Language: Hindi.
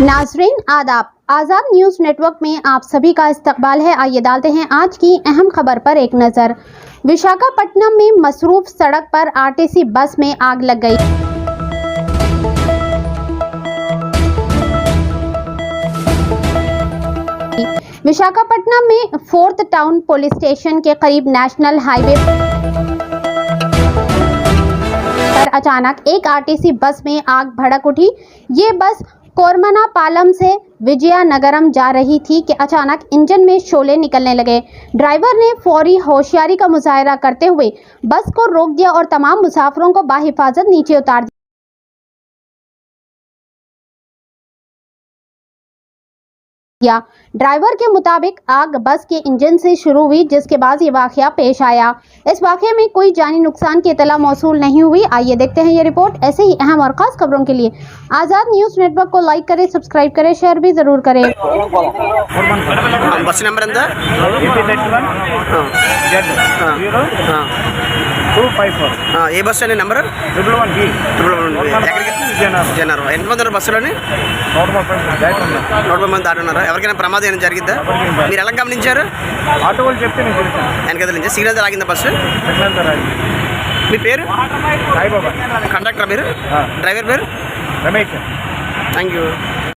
नाजरीन आदाब, आज़ाद न्यूज़ नेटवर्क में आप सभी का इस्तकबाल है। आइए डालते हैं आज की अहम खबर पर एक नज़र। विशाखापट्टनम में मसरूफ सड़क पर आरटीसी बस में आग लग गई। विशाखापट्टनम में फोर्थ टाउन पुलिस स्टेशन के करीब नेशनल हाईवे पर अचानक एक आरटीसी बस में आग भड़क उठी। ये बस कोरमनापालम से विजयनगरम जा रही थी कि अचानक इंजन में शोले निकलने लगे। ड्राइवर ने फौरी होशियारी का मुजाहरा करते हुए बस को रोक दिया और तमाम मुसाफिरों को बाहिफाजत नीचे उतार दिया। ड्राइवर के मुताबिक आग बस के इंजन से शुरू हुई, जिसके बाद ये वाकया पेश आया। इस वाकये में कोई जानी नुकसान की इतला मौसूल नहीं हुई। आइए देखते हैं ये रिपोर्ट। ऐसे ही अहम और खास खबरों के लिए आज़ाद न्यूज़ नेटवर्क को लाइक करें, सब्सक्राइब करें, शेयर भी जरूर करें। बस नंबर ఎంత? ఏ బస్సు అండి నెంబర్? 111 ఎక్కడికి? జనరు. ఎంతమంది ఉన్నారు బస్సులోని? 130 మంది దాటి ఉన్నారా? ఎవరికైనా ప్రమాదం ఏమైనా జరిగిందా? మీరు ఎలా గమనించారు? ఆటో వాళ్ళు చెప్తే నేను తెలిసాను. వెనకదల నుంచి సిగ్నల్ ఆగిందా బస్సు? మీ పేరు? సాయిబాబా. కండక్టర్ మీరు? డ్రైవర్ పేరు? రమేష్. Thank you.